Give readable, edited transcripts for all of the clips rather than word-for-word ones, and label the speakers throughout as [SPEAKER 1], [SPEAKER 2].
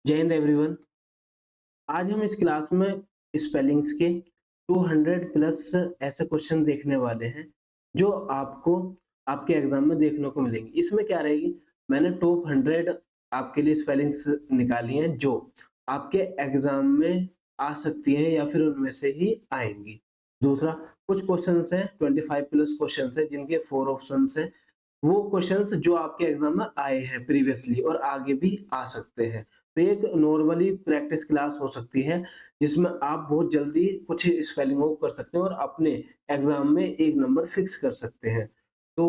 [SPEAKER 1] जय हिंद एवरीवन। आज हम इस क्लास में स्पेलिंग्स के 200 प्लस ऐसे क्वेश्चन देखने वाले हैं जो आपको आपके एग्जाम में देखने को मिलेंगे। इसमें क्या रहेगी, मैंने टॉप 100 आपके लिए स्पेलिंग्स निकाली हैं जो आपके एग्जाम में आ सकती हैं या फिर उनमें से ही आएंगी। दूसरा, कुछ क्वेश्चंस हैं 25 प्लस क्वेश्चंस हैं जिनके 4 ऑप्शंस हैं। वो क्वेश्चंस जो आपके एग्जाम में आए हैं प्रीवियसली और आगे भी आ सकते हैं। तो ये एक नॉर्मली प्रैक्टिस क्लास हो सकती है जिसमें आप बहुत जल्दी कुछ स्पेलिंगों को कर सकते हैं और अपने एग्जाम में एक नंबर फिक्स कर सकते हैं। तो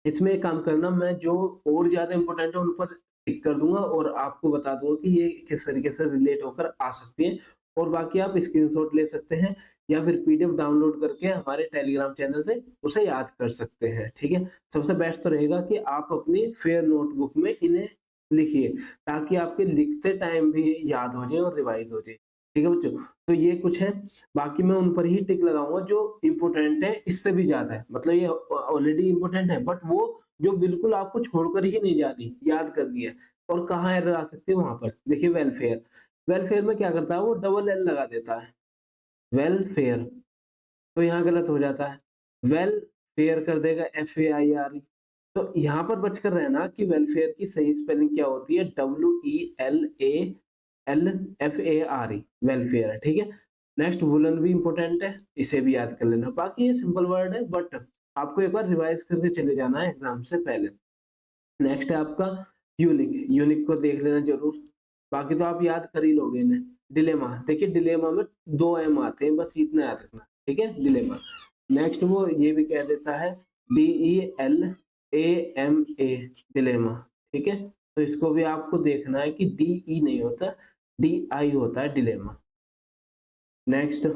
[SPEAKER 1] इसमें एक काम करना, मैं जो और ज्यादा इंपॉर्टेंट है उन पर टिक कर दूंगा और आपको बता दूंगा कि ये किस तरीके से रिलेट होकर आ सकती है। और बाकी आप स्क्रीनशॉट ले सकते हैं या फिर पीडीएफ डाउनलोड करके हमारे टेलीग्राम चैनल से उसे याद कर सकते हैं। ठीक है, सबसे बेस्ट तो रहेगा कि आप अपनी फेयर नोटबुक में इन्हें लिखिए ताकि आपके लिखते टाइम भी याद हो जाए और रिवाइज हो जाए। ठीक है बच्चों, तो ये कुछ है। बाकी मैं उन पर ही टिक लगाऊंगा जो इम्पोर्टेंट है, इससे भी ज्यादा है। मतलब ये ऑलरेडी इम्पोर्टेंट है बट वो जो बिल्कुल आपको छोड़कर ही नहीं जानी, याद करनी है। और कहाँ एरर आ सकती है, वहां पर देखिए वेलफेयर। वेलफेयर में क्या करता है, वो डबल एल लगा देता है, वेलफेयर। तो यहाँ गलत हो जाता है, वेल फेयर कर देगा FAIR। तो यहाँ पर बचकर रहना कि वेलफेयर की सही स्पेलिंग क्या होती है, WELALFARE, वेलफेयर है। ठीक है, नेक्स्ट वुलन भी इंपॉर्टेंट है, इसे भी याद कर लेना। बाकी ये सिंपल वर्ड है बट आपको एक बार रिवाइज करके चले जाना है एग्जाम से पहले। नेक्स्ट है आपका यूनिक। यूनिक को देख लेना जरूर, बाकी तो आप याद कर ही लोगे इन्हें। डिलेमा, देखिए डिलेमा में 2 M आते हैं, बस इतना याद रखना। ठीक है, डिलेमा। नेक्स्ट वो ये भी कह देता है DELAMA, डिलेमा। ठीक है, तो इसको भी आपको देखना है कि DE नहीं होता, DI होता है, डिलेमा। नेक्स्ट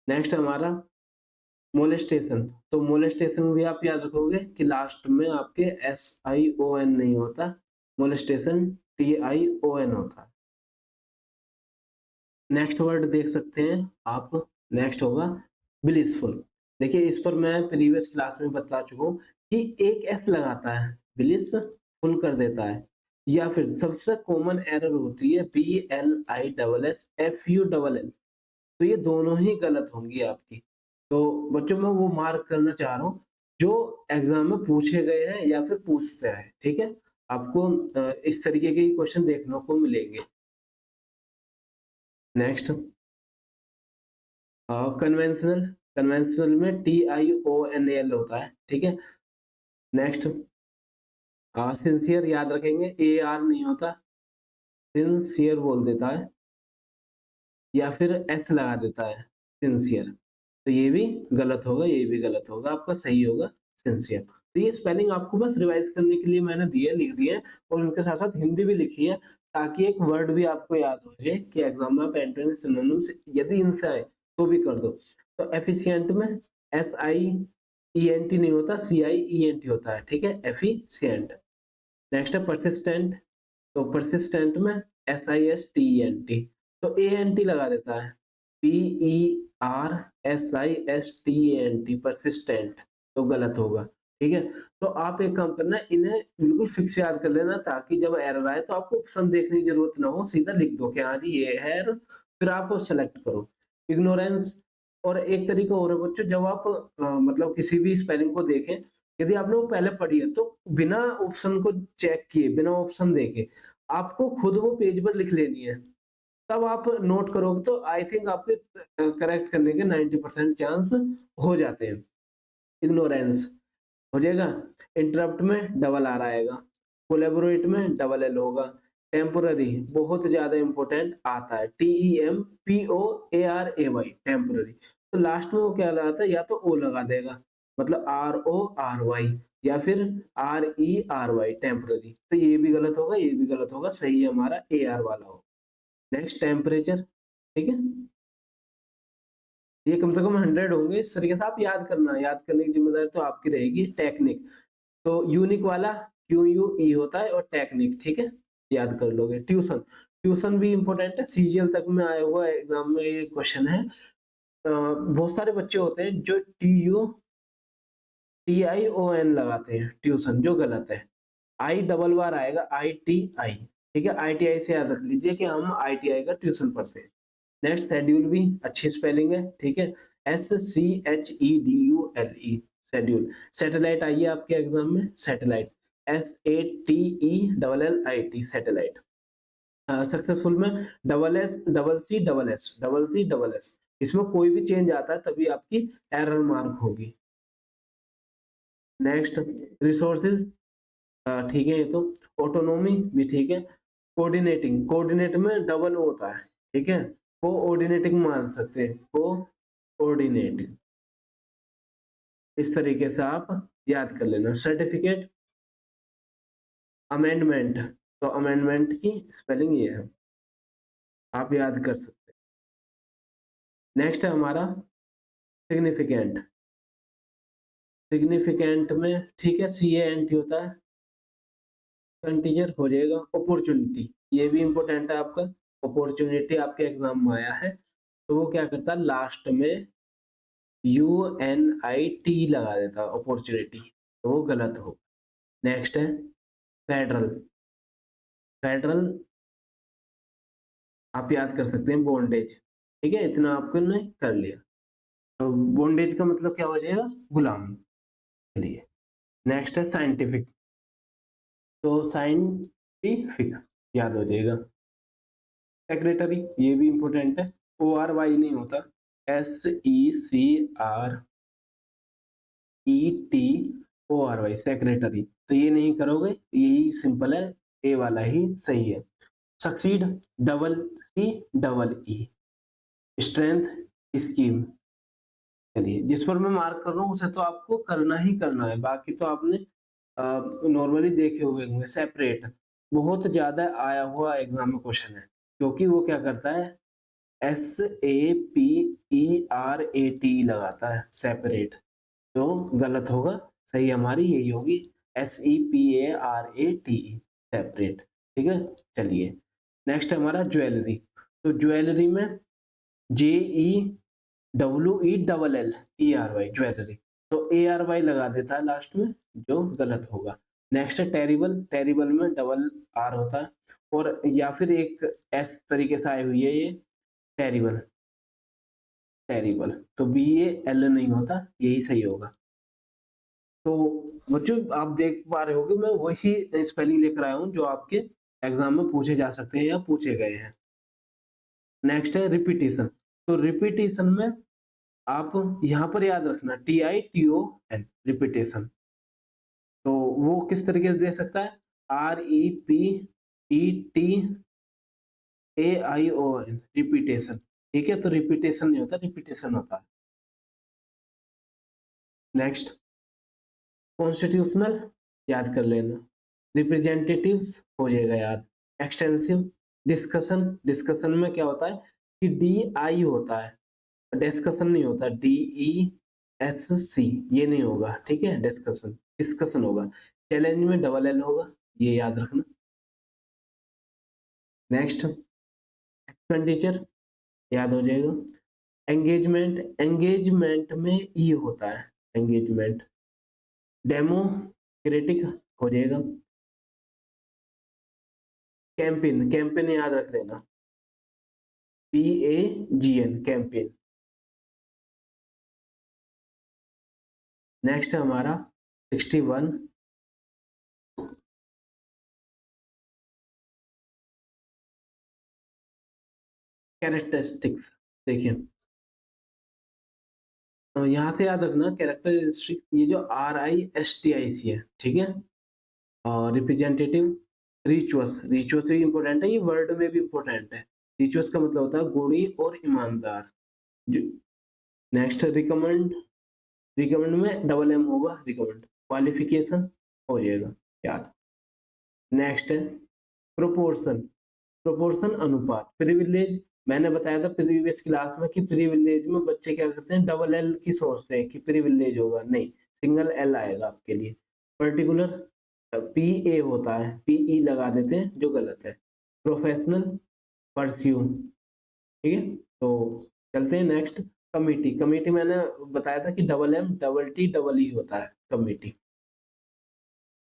[SPEAKER 1] नेक्स्ट हमारा मोलेस्टेशन। तो मोलेस्टेशन भी आप याद रखोगे कि लास्ट में आपके SION नहीं होता, मोलेस्टेशन TION होता है। नेक्स्ट वर्ड देख सकते हैं आप, नेक्स्ट होगा ब्लिसफुल। देखिए इस पर मैं प्रीवियस क्लास में बता चुका हूँ कि एक S लगाता है, ब्लिस फुल कर देता है। या फिर सबसे कॉमन एरर होती है BLISSFULL। तो ये दोनों ही गलत होंगी आपकी। तो बच्चों मैं वो मार्क करना चाह रहा हूँ जो एग्जाम में पूछे गए हैं या फिर पूछते हैं। ठीक है, आपको इस तरीके के क्वेश्चन देखने को मिलेंगे। Next conventional. कन्वेंशनल में TIONAL होता है। ठीक है, नेक्स्ट सिंसियर याद रखेंगे, AR नहीं होता, सिंसियर बोल देता है या फिर S लगा देता है, सिंसियर। तो ये भी गलत होगा, ये भी गलत होगा, आपका सही होगा सिंसियर। तो ये स्पेलिंग आपको बस रिवाइज करने के लिए मैंने दिए, लिख दिए हैं और उनके साथ साथ हिंदी भी लिखी है ताकि एक वर्ड भी आपको याद हो जाए कि एग्जाम में आप एंटोनिम सिनोनिम्स यदि इनसे आए तो भी कर दो। तो एफिशिएंट में SIENT नहीं होता, CIENT होता है। ठीक है, एफिशिएंट। नेक्स्ट है परसिस्टेंट। तो परसिस्टेंट में SISTENT, तो ANT लगा देता है, PERSISTENT, परसिस्टेंट। तो गलत होगा। ठीक है, तो आप एक काम करना, इन्हें बिल्कुल फिक्स याद कर लेना ताकि जब एरर आए तो आपको ऑप्शन देखने की जरूरत ना हो, सीधा लिख दो कि हाँ जी ये है error, फिर आप सेलेक्ट करो। इग्नोरेंस। और एक तरीका और है बच्चों, जब आप मतलब किसी भी स्पेलिंग को देखें, यदि आपने वो पहले पढ़ी है तो बिना ऑप्शन को चेक किए, बिना ऑप्शन देखे आपको खुद वो पेज पर लिख लेनी है। तब आप नोट करोगे तो आई थिंक आपके करेक्ट करने के 90% चांस हो जाते हैं। इग्नोरेंस हो जाएगा। इंटरप्ट में डबल आर आएगा, कोलेबोरेट में डबल एल होगा। टेम्पोररी बहुत ज्यादा इंपॉर्टेंट आता है, TEMPORARAY, टेम्पोररी। तो लास्ट में वो क्या लगाता है, या तो ओ लगा देगा, मतलब RORY, या फिर RERY, टेम्पोररी। तो ये भी गलत होगा, ये भी गलत होगा, सही हमारा AR वाला होगा। Next temperature. ठीक है, ये कम से कम 100 होंगे, इस तरीके से आप याद करना, याद करने की जिम्मेदारी तो आपकी रहेगी। टेक्निक, तो यूनिक वाला QUE होता है और टेक्निक। ठीक है, याद कर लोगे। ट्यूशन, ट्यूशन भी इंपॉर्टेंट है, CGL तक में आया हुआ एग्जाम में ये क्वेश्चन है। बहुत सारे बच्चे होते हैं जो TUTION लगाते हैं ट्यूशन, जो गलत है। I डबल बार आएगा, ITI। ठीक है, ITI से याद रख लीजिए कि हम ITI का ट्यूशन पढ़ते हैं। नेक्स्ट शेड्यूल भी अच्छी स्पेलिंग है, ठीक है, SCHEDULE शेड्यूल। सैटेलाइट आई है आपके एग्जाम में, सैटेलाइट SATELLIT सैटेलाइट। सक्सेसफुल में डबल सी, इसमें कोई भी चेंज आता है तभी आपकी एरर मार्क होगी। नेक्स्ट रिसोर्सेज, ठीक है, ये तो ऑटोनोमी भी ठीक है। कोऑर्डिनेटिंग, कोऑर्डिनेट में डबल होता है, ठीक है, कोऑर्डिनेटिंग मान सकते हैं, कोऑर्डिनेट, इस तरीके से आप याद कर लेना। सर्टिफिकेट, अमेंडमेंट, तो अमेंडमेंट की स्पेलिंग ये है, आप याद कर सकते हैं। नेक्स्ट है हमारा सिग्निफिकेंट, सिग्निफिकेंट में ठीक है CANT होता है, कंटीजर हो जाएगा। अपॉर्चुनिटी, ये भी इंपॉर्टेंट है आपका, अपॉर्चुनिटी आपके एग्जाम में आया है, तो वो क्या करता है लास्ट में UNIT लगा देता है अपॉर्चुनिटी, तो वो गलत हो। नेक्स्ट है फेडरल, फेडरल आप याद कर सकते हैं बॉन्डेज, ठीक है, इतना आपने कर लिया। तो बॉन्डेज का मतलब क्या हो जाएगा, गुलामी। चलिए नेक्स्ट है साइंटिफिक, तो साइंटिफिक याद हो जाएगा। सेक्रेटरी, ये भी इंपॉर्टेंट है, ORY नहीं होता, SECRETORY सेक्रेटरी, तो ये नहीं करोगे, यही सिंपल है, ए वाला ही सही है। Succeed, CCEE, strength scheme. चलिए जिस पर मैं मार्क कर रहा हूँ उसे तो आपको करना ही करना है, बाकी तो आपने नॉर्मली देखे हुए होंगे। सेपरेट बहुत ज्यादा आया हुआ एग्जाम में क्वेश्चन है, क्योंकि वो क्या करता है SAPERAT लगाता है, सेपरेट, तो गलत होगा, सही हमारी यही होगी SEPARATE, सेपरेट, ठीक है। चलिए नेक्स्ट हमारा ज्वेलरी, तो ज्वेलरी में JEWELLERY ज्वेलरी, तो ARY लगा देता है लास्ट में, जो गलत होगा। नेक्स्ट है टेरिबल, टेरिबल में डबल R होता है, और या फिर एक S तरीके से आई हुई है ये टेरिबल, टेरिबल, तो BAL नहीं होता, यही सही होगा। तो बच्चों आप देख पा रहे होगे मैं वही स्पेलिंग लेकर आया हूँ जो आपके एग्जाम में पूछे जा सकते हैं या पूछे गए हैं। नेक्स्ट है रिपीटेशन, तो रिपीटेशन में आप यहाँ पर याद रखना TITON रिपीटेशन, तो वो किस तरीके से दे सकता है REPETAION रिपीटेशन, ठीक है, तो रिपीटेशन नहीं होता, रिपीटेशन होता है। नेक्स्ट कॉन्स्टिट्यूशनल याद कर लेना, रिप्रेजेंटेटिव्स हो जाएगा याद। एक्सटेंसिव, डिस्कशन, डिस्कशन में क्या होता है कि DI होता है, डिस्कशन नहीं होता, DESC, ये नहीं होगा, ठीक है, डिस्कशन, डिस्कशन होगा। चैलेंज में डबल L होगा, ये याद रखना। नेक्स्ट एक्सपेंडिचर याद हो जाएगा। एंगेजमेंट, एंगेजमेंट में E होता है, एंगेजमेंट। डेमोक्रेटिक हो जाएगा। कैंपेन, कैंपेन याद रख लेना, PAGN कैंपेन। नेक्स्ट है हमारा 61 कैरेक्टरिस्टिक्स, देखिए तो यहाँ से याद रखना कैरेक्टरिस्टिक, ये जो RISTIC है, ठीक है, और रिप्रेजेंटेटिव, रिचुअस, रिचुअस भी इंपॉर्टेंट है, ये वर्ड में भी इंपॉर्टेंट है। रिचुअस का मतलब होता है गुणी और ईमानदार। नेक्स्ट रिकमेंड, रिकमेंड में डबल M होगा, रिकमेंड। क्वालिफिकेशन हो जाएगा याद। नेक्स्ट है प्रोपोर्शन, प्रोपोर्शन अनुपात। प्रिविलेज, मैंने बताया था प्रीवियस क्लास में कि प्रिविलेज में बच्चे क्या करते हैं डबल L की सोचते हैं कि प्रिविलेज होगा, नहीं, सिंगल L आएगा आपके लिए। पर्टिकुलर PA होता है, PE लगा देते हैं जो गलत है। प्रोफेशनल, परस्यूम, ठीक है, तो चलते हैं नेक्स्ट। कमिटी, कमिटी मैंने बताया था कि double M double T double E होता है कमिटी।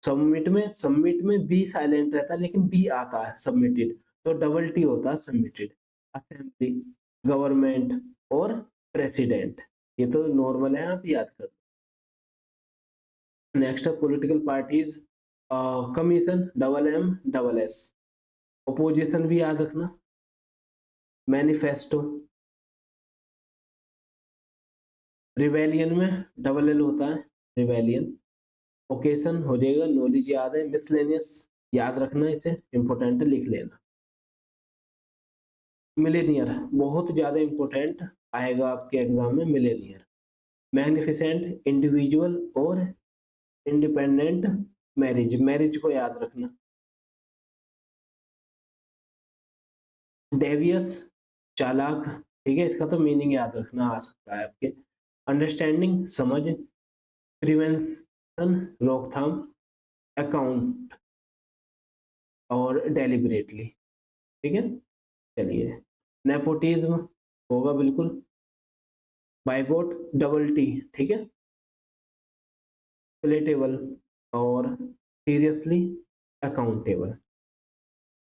[SPEAKER 1] सबमिट में बी साइलेंट रहता है, लेकिन बी आता है सबमिटेड, तो डबल टी होता है सबमिटेड। असेंबली, गवर्नमेंट और प्रेसिडेंट, ये तो नॉर्मल है, आप याद कर। नेक्स्ट है political parties, commission, double M double S. Opposition भी याद रखना, मैनिफेस्टो। रिवेलियन में डबल एल होता है, रिवेलियन। ओकेशन हो जाएगा, नॉलेज याद है, मिसलेनियस याद रखना, इसे इंपॉर्टेंट लिख लेना। मिलेनियर बहुत ज्यादा इंपॉर्टेंट आएगा आपके एग्जाम में, मिलेनियर। मैग्निफिसेंट, इंडिविजुअल और इंडिपेंडेंट मैरिज, मैरिज को याद रखना। डेवियस, चालाक, ठीक है, इसका तो मीनिंग याद रखना आ सकता है आपके। अंडरस्टैंडिंग, समझ। प्रिवेंशन, रोकथाम। अकाउंट और डेलिबरेटली, ठीक है। चलिए, नेपोटिज्म होगा बिल्कुल। बाइगोट, डबल टी, ठीक है। रिलेटेबल और सीरियसली अकाउंटेबल।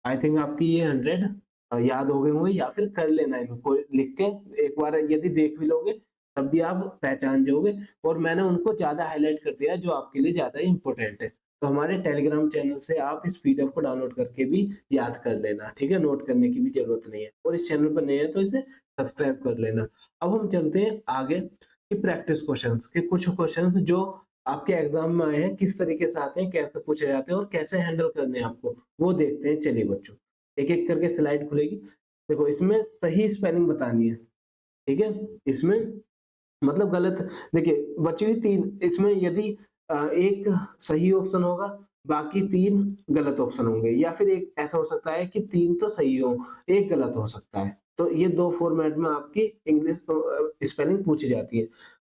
[SPEAKER 1] आई थिंक आपकी ये 100 याद हो गए होंगे, या फिर कर लेना इनको लिख के, एक बार यदि देख भी लोगे तब भी आप पहचान जाओगे। और मैंने उनको ज्यादा हाईलाइट कर दिया जो आपके लिए ज्यादा इंपॉर्टेंट है। तो हमारे टेलीग्राम चैनल से आप इस पीडीएफ को डाउनलोड करके भी याद कर लेना, ठीक है, नोट करने की भी जरूरत नहीं है। और इस चैनल पर नए हैं तो इसे सब्सक्राइब कर लेना। अब हम चलते हैं आगे कि प्रैक्टिस क्वेश्चंस के, कुछ क्वेश्चंस जो आपके एग्जाम में आए हैं, किस तरीके से आते हैं, कैसे पूछे जाते हैं और कैसे हैंडल करने हैं आपको, वो देखते हैं। चलिए बच्चों, एक एक करके स्लाइड खुलेगी। देखो, इसमें सही स्पेलिंग बतानी है, ठीक है। इसमें मतलब गलत, देखिए बची हुई तीन, इसमें यदि एक सही ऑप्शन होगा, बाकी तीन गलत ऑप्शन होंगे, या फिर एक ऐसा हो सकता है कि तीन तो सही हो, एक गलत हो सकता है। तो ये दो फॉर्मेट में आपकी इंग्लिश स्पेलिंग पूछी जाती है।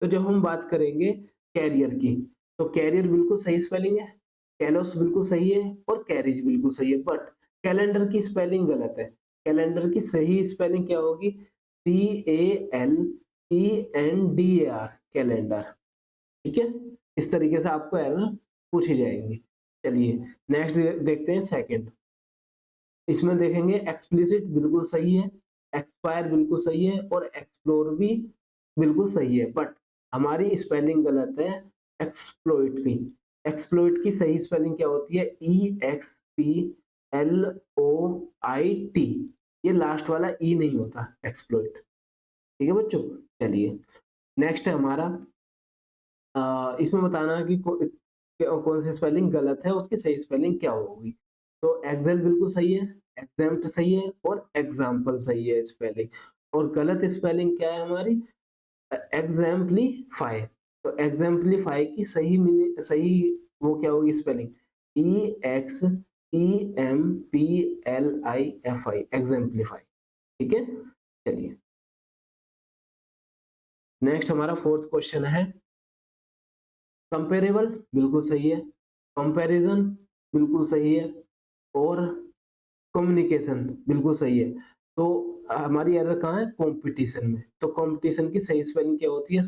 [SPEAKER 1] तो जब हम बात करेंगे कैरियर की, तो कैरियर बिल्कुल सही स्पेलिंग है, कैलोस बिल्कुल सही है और कैरिज बिल्कुल सही है। बट कैलेंडर की स्पेलिंग गलत है। कैलेंडर की सही स्पेलिंग क्या होगी? CALENDAR, कैलेंडर, ठीक है। इस तरीके से आपको एरर पूछी जाएंगी। चलिए नेक्स्ट देखते हैं, सेकंड। इसमें देखेंगे एक्सप्लिसिट बिल्कुल सही है, एक्सपायर बिल्कुल सही है और एक्सप्लोर भी बिल्कुल सही है। बट हमारी स्पेलिंग गलत है एक्सप्लोइट की। एक्सप्लोइट की सही स्पेलिंग क्या होती है? EXPLOIT। ये लास्ट वाला ई नहीं होता, एक्सप्लोइट, ठीक है बच्चों। चलिए नेक्स्ट है हमारा, इसमें बताना कि कौन सी स्पेलिंग गलत है, उसकी सही स्पेलिंग क्या होगी। तो एक्सेल बिल्कुल सही है, एग्जाम्प्ट सही है और एग्जाम्पल सही है स्पेलिंग। और गलत स्पेलिंग क्या है हमारी? एग्जाम्पलीफाई। तो एग्जाम्पलीफाई की सही मीनिंग, सही वो क्या होगी स्पेलिंग? EXEMPLIFI, एग्जाम्पलीफाई, ठीक है। चलिए नेक्स्ट हमारा फोर्थ क्वेश्चन है, कंपेरेबल बिल्कुल सही है, कंपैरिजन बिल्कुल सही है और कम्युनिकेशन बिल्कुल सही है। तो हमारी एरर कहाँ है? कंपटीशन में। तो कंपटीशन की सही स्पेलिंग क्या होती है?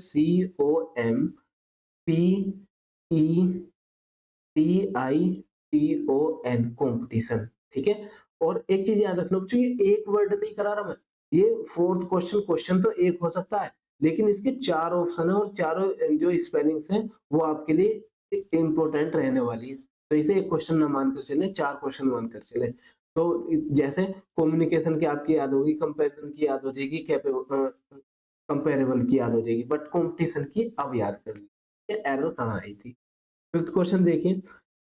[SPEAKER 1] COMPETITION, कंपटीशन, ठीक है। और एक चीज याद रखना बच्चों, ये एक वर्ड नहीं करा रहा मैं, ये फोर्थ क्वेश्चन, क्वेश्चन तो एक हो सकता है, लेकिन इसके चार ऑप्शन है और चारों जो स्पेलिंग्स हैं वो आपके लिए इंपॉर्टेंट रहने वाली है। तो इसे एक क्वेश्चन ना मानकर चले, चार क्वेश्चन मानकर चले। तो जैसे कम्युनिकेशन की आपकी याद होगी, कंपैरिजन की याद हो जाएगी, कंपेरेबल की याद हो जाएगी, बट कंपटीशन की अब याद कर लीजिए एरर कहाँ आई थी। फिफ्थ क्वेश्चन देखिए,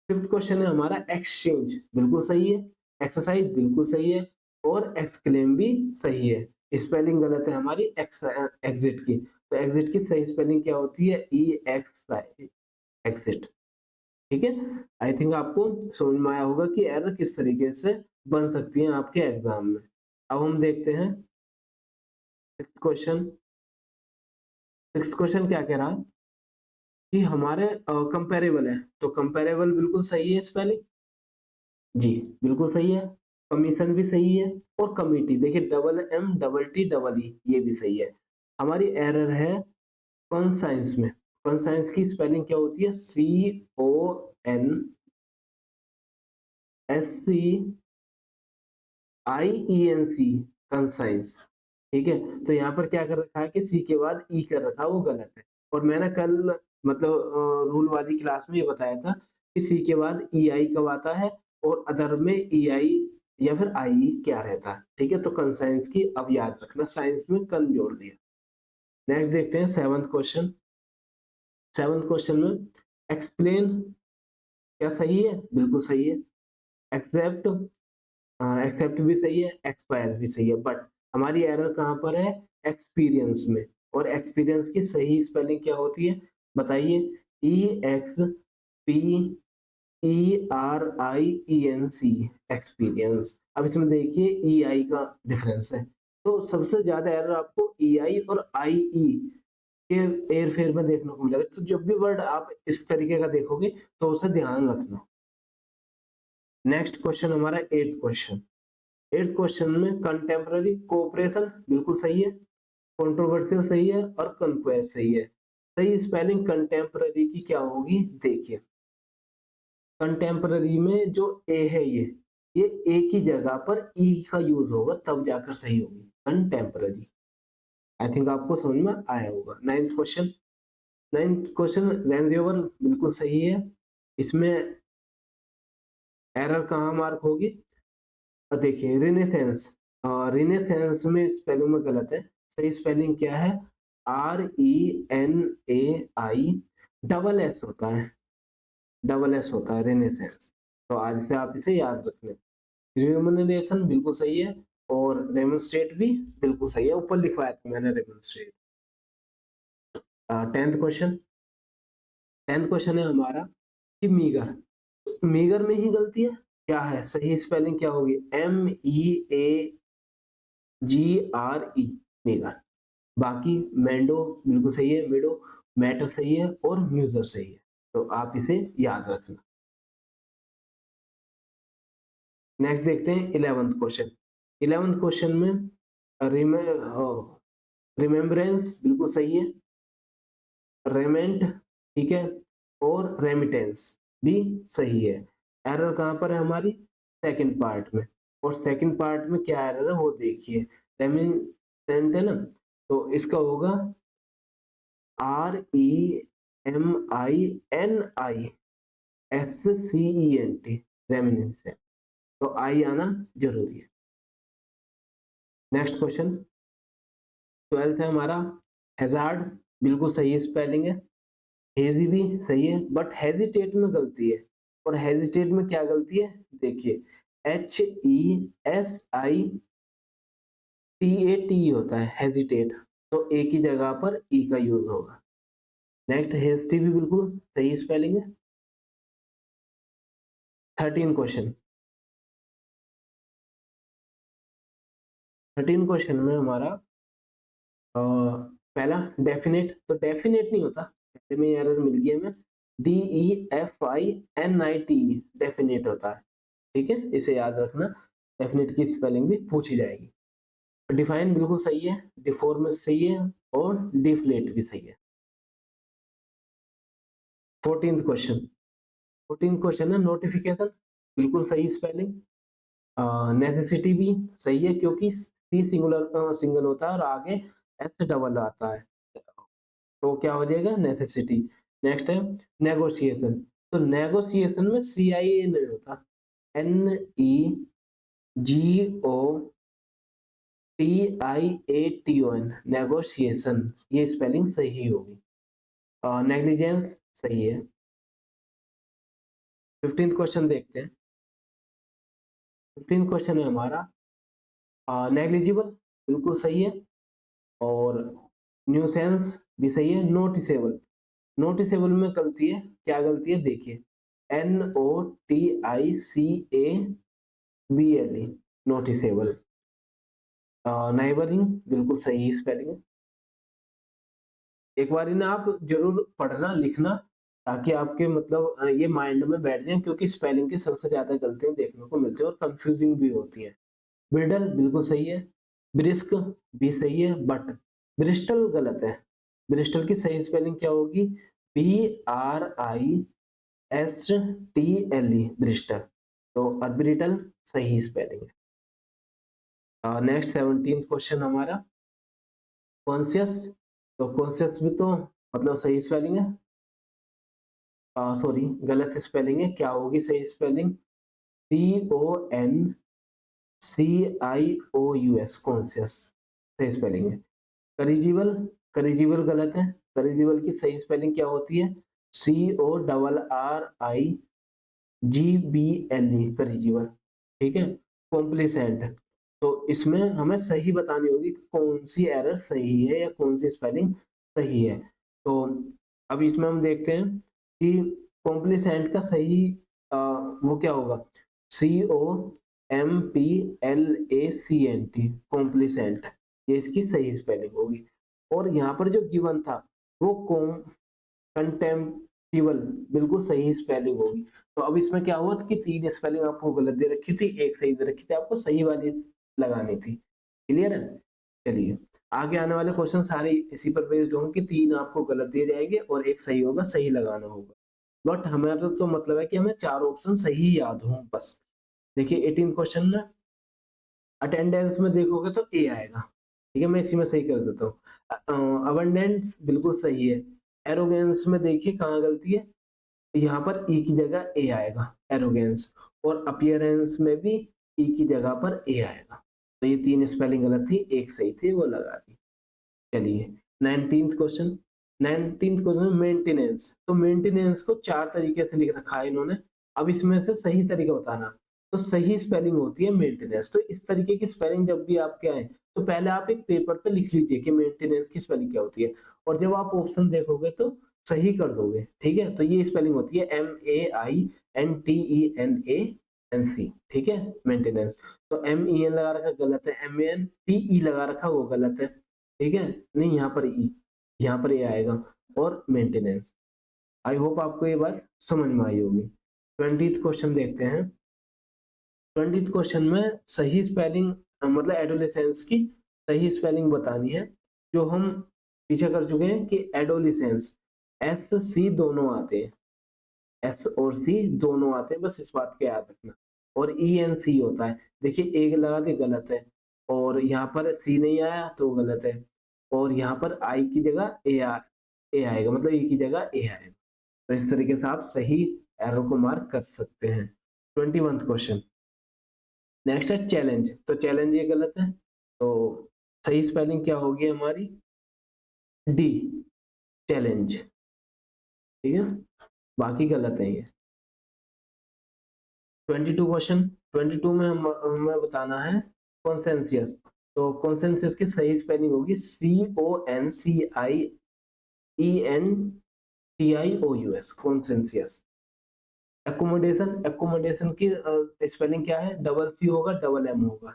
[SPEAKER 1] फिफ्थ क्वेश्चन है हमारा एक्सचेंज बिल्कुल सही है, एक्सरसाइज बिल्कुल सही है और एक्सक्लेम भी सही है। स्पेलिंग गलत है हमारी एग्जिट की। तो एग्जिट की सही स्पेलिंग क्या होती है? EXIT, एग्जिट, ठीक है। आई थिंक आपको समझ में आया होगा कि एरर किस तरीके से बन सकती है आपके एग्जाम में। अब हम देखते हैं सिक्स्थ क्वेश्चन। सिक्स्थ क्वेश्चन क्या कह रहा है कि हमारे कंपेरेबल है, तो कंपेरेबल बिल्कुल सही है स्पेलिंग, जी बिल्कुल सही है। कमीशन भी सही है और कमिटी, देखिए double M double T double E, ये भी सही है। हमारी एरर है कॉन्साइंस में। कॉन्साइंस की स्पेलिंग क्या होती है? CONSCIENCE, SCIENC, conscience. ठीक है, तो यहाँ पर क्या कर रखा है कि सी के बाद ई कर रखा है, वो गलत है। और मैंने कल मतलब रूल वाली क्लास में ये बताया था कि सी के बाद ई आई कब आता है और अदर में ई आई या फिर आई क्या रहता है। ठीक है, तो कंसाइंस की अब याद रखना, साइंस में कन जोड़ दिया। नेक्स्ट देखते हैं सेवंथ क्वेश्चन। सेवंथ क्वेश्चन में एक्सप्लेन, क्या सही है? बिल्कुल सही है। एक्सेप्ट, एक्सेप्ट भी सही है, एक्सपायर भी सही है, बट हमारी एरर कहाँ पर है? एक्सपीरियंस में। और एक्सपीरियंस की सही स्पेलिंग क्या होती है बताइए? EXPERIENC, experience. अब इसमें देखिए ई आई का डिफरेंस है, तो सबसे ज्यादा एरर आपको ई आई और आई ई के एयर फेयर में देखने को मिलेगा। तो जब भी वर्ड आप इस तरीके का देखोगे तो उसे ध्यान रखना। नेक्स्ट क्वेश्चन हमारा एट्थ क्वेश्चन। एट्थ क्वेश्चन में कंटेम्पररी कोऑपरेशन बिल्कुल सही है, कंट्रोवर्शियल सही है और कंक्वेस्ट सही है। सही स्पेलिंग कंटेम्पररी की क्या होगी देखिए। कंटेम्पररी में जो ए है ये ए की जगह पर ई का यूज होगा, तब जाकर सही होगी कंटेम्पररी। आई थिंक आपको समझ में आया होगा। Ninth question. नाइन्थ क्वेश्चन रेंजेबल बिल्कुल सही है। इसमें एरर कहाँ मार्क होगी? और देखिए रिनेसेंस, रिनेसेंस में स्पेलिंग में गलत है। सही स्पेलिंग क्या है? RENAI, डबल एस होता है, डबल एस होता है रिनेसेंस। तो आज से आप इसे याद रखना। रिम्यूनरेशन बिल्कुल सही है और रेमोन्स्ट्रेट भी बिल्कुल सही है, ऊपर लिखवाया था मैंने remonstrate. Tenth question. Tenth question है हमारा कि मीगर, मीगर में ही गलती है, क्या है? सही स्पेलिंग क्या होगी? MEAGRE, meagre. बाकी मेंडो बिल्कुल सही है, मेडो, मैटर सही है और म्यूजर सही है, तो आप इसे याद रखना। नेक्स्ट देखते हैं इलेवेंथ क्वेश्चन। इलेवेंथ क्वेश्चन में रिमेम्बरेंस बिल्कुल सही है, रेमेंट ठीक है और रेमिटेंस भी सही है। एरर कहाँ पर है हमारी? सेकंड पार्ट में। और सेकंड पार्ट में क्या एरर है वो देखिए। रेमिटेंट है ना, तो इसका होगा REMINISCENT, रेमिनेंसेंट। तो आई आना जरूरी है। नेक्स्ट क्वेश्चन ट्वेल्थ है हमारा। हैजार्ड बिल्कुल सही स्पेलिंग है, हेजी भी सही है, बट हेजिटेट में गलती है। और हेजिटेट में क्या गलती है देखिए, HESITAT होता है हेजिटेट, तो ए की जगह पर ई का यूज होगा। नेक्स्ट हेस्टी भी बिल्कुल सही स्पेलिंग है। 13 क्वेश्चन। 13 क्वेश्चन में हमारा पहला डेफिनेट, तो डेफिनेट नहीं होता, पहले में एरर मिल गया हमें। DEFINIT, डेफिनेट होता है। ठीक है, इसे याद रखना, डेफिनेट की स्पेलिंग भी पूछी जाएगी। डिफाइन बिल्कुल सही है, डिफॉर्म सही है और डिफ्लेट भी सही है। 14th question. 14th क्वेश्चन है नोटिफिकेशन, बिल्कुल सही स्पेलिंग। नेसेसिटी भी सही है क्योंकि सी सिंगुलर सिंगल होता है और आगे एस डबल आता है, तो क्या हो जाएगा? नेसेसिटी। नेक्स्ट है नेगोशिएशन, तो नेगोशिएशन में CIA नहीं होता, NEGOTIATON, नेगोशिएशन, ये स्पेलिंग सही होगी। नेग्लिजेंस सही है। 15th क्वेश्चन देखते हैं। 15th क्वेश्चन है हमारा नेग्लिजिबल बिल्कुल सही है और न्यूसेंस भी सही है। नोटिसेबल, नोटिसेबल में गलती है, क्या गलती है देखिए, NOTICABLE, नोटिसेबल। नाइबरिंग बिल्कुल सही स्पेलिंग है। एक बार ना आप जरूर पढ़ना लिखना, ताकि आपके मतलब ये माइंड में बैठ जाए, क्योंकि स्पेलिंग की सबसे ज्यादा गलतियां देखने को मिलती है और कंफ्यूजिंग भी होती है। ब्रिडल बिल्कुल सही है, ब्रिस्क भी सही है, बट ब्रिस्टल गलत है। ब्रिस्टल की सही स्पेलिंग क्या होगी? BRISTLE, Bristol. तो अर्बिटल सही स्पेलिंग है। नेक्स्ट 17th क्वेश्चन हमारा, कॉन्शियस। तो कॉन्शियस भी तो मतलब सही स्पेलिंग है, सॉरी गलत स्पेलिंग है, क्या होगी सही स्पेलिंग? CONCIOUS, कॉन्शियस सही स्पेलिंग है। करिजिबल, करिजिबल गलत है, करिजिबल की सही स्पेलिंग क्या होती है? CORRIGBLE, करिजिबल, ठीक है। कॉम्प्लिसेंट, तो इसमें हमें सही बतानी होगी कि कौन सी एरर सही है या कौन सी स्पेलिंग सही है। तो अब इसमें हम देखते हैं कि कॉम्प्लिसेंट का सही वो क्या होगा? COMPLACENT, कॉम्प्लिसेंट, ये इसकी सही स्पेलिंग होगी। और यहाँ पर जो गिवन था वो कंटेम्प्टिबल, बिल्कुल सही स्पेलिंग होगी। तो अब इसमें क्या हुआ कि 3 स्पेलिंग आपको गलत दे रखी थी, एक सही दे रखी थी, आपको सही वाली लगानी थी। क्लियर है? चलिए, आगे आने वाले क्वेश्चन सारे इसी पर बेस्ड होंगे कि 3 आपको गलत दिए जाएंगे और एक सही होगा, सही लगाना होगा। बट हमारा तो मतलब है कि हमें 4 ऑप्शन सही याद हों बस। देखिए 18 क्वेश्चन में अटेंडेंस में देखोगे तो ए आएगा, ठीक है, मैं इसी में सही कर देता हूँ। अबंडेंस बिल्कुल सही है। एरोगेंस में देखिए कहाँ गलती है, यहाँ पर ई की जगह ए आएगा, एरोगेंस। और अपीयरेंस में भी ई की जगह पर ए आएगा। तो ये 3 स्पेलिंग गलत थी, एक सही थी, वो लगा दी। चलिए 19th question, 19th question maintenance. तो मेंटेनेंस को 4 तरीके से लिख रखा है इन्होंने, अब इसमें से सही तरीका बताना। तो सही स्पेलिंग होती है मेंटेनेंस। तो इस तरीके की स्पेलिंग जब भी आपके आए तो पहले आप एक पेपर पे लिख लीजिए कि मेंटेनेंस की स्पेलिंग क्या होती है, और जब आप ऑप्शन देखोगे तो सही कर दोगे, ठीक है। तो ये स्पेलिंग होती है MAINTENANC, ठीक है, मेंटेनेंस। तो MEN लगा रखा गलत है, MANTE लगा रखा वो गलत है, ठीक है, नहीं यहाँ पर ई, यहाँ पर ये आएगा। और मेंटेनेंस। आई होप आपको ये बात समझ में आई होगी। 20th क्वेश्चन देखते हैं। 20th क्वेश्चन में सही स्पेलिंग मतलब एडोलेसेंस की सही स्पेलिंग बतानी है, जो हम पीछे कर चुके हैं कि एडोलेसेंस SC दोनों आते हैं, S और C दोनों आते हैं, बस इस बात को याद रखना। और ENC होता है, देखिए एक लगा दे गलत है, और यहाँ पर C नहीं आया तो गलत है, और यहाँ पर I की जगह ए आएगा, मतलब E की जगह ए आएगा। तो इस तरीके से आप सही एरो को मार्क कर सकते हैं। 21th क्वेश्चन, नेक्स्ट है चैलेंज। तो चैलेंज ये गलत है, तो सही स्पेलिंग क्या होगी हमारी? डी, चैलेंज, ठीक है, बाकी गलत है ये। 22 क्वेश्चन, 22 में हमें बताना है कॉन्सेंसियस। तो कॉन्सेंसियस की सही स्पेलिंग होगी CONCIENTIOUS, कॉन्सेंसियस। एकोमोडेशन, एकोमोडेशन की स्पेलिंग क्या है? डबल सी होगा, डबल एम होगा,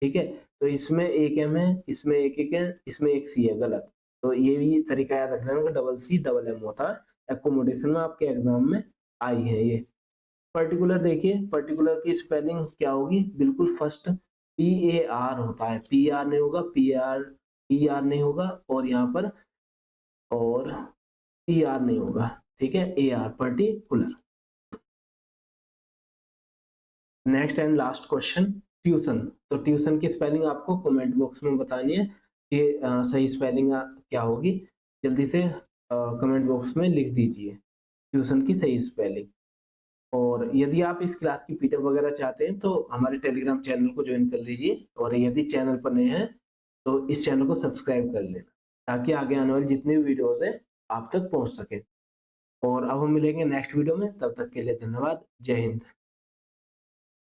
[SPEAKER 1] ठीक है। तो इसमें एक एम है, इसमें एक है, इसमें एक सी है, गलत। तो ये भी तरीका याद रखना है, डबल सी डबल एम होता है एकोमोडेशन में, आपके एग्जाम में आई है ये। पर्टिकुलर देखिए, पर्टिकुलर की स्पेलिंग क्या होगी? बिल्कुल फर्स्ट PAR होता है, PR नहीं होगा, ER नहीं होगा, और यहाँ पर और TR नहीं होगा, ठीक है, AR, particular. Next and last question, tuition. तो ट्यूशन की स्पेलिंग आपको कमेंट बॉक्स में बतानी है कि सही स्पेलिंग क्या होगी, जल्दी से कमेंट बॉक्स में लिख दीजिए ट्यूशन की सही स्पेलिंग। और यदि आप इस क्लास की पीडीएफ वगैरह चाहते हैं तो हमारे टेलीग्राम चैनल को ज्वाइन कर लीजिए, और यदि चैनल पर नए हैं तो इस चैनल को सब्सक्राइब कर लेना, ताकि आगे आने वाली जितनी भी वीडियोस हैं आप तक पहुंच सके। और अब हम मिलेंगे नेक्स्ट वीडियो में, तब तक के लिए धन्यवाद, जय हिंद।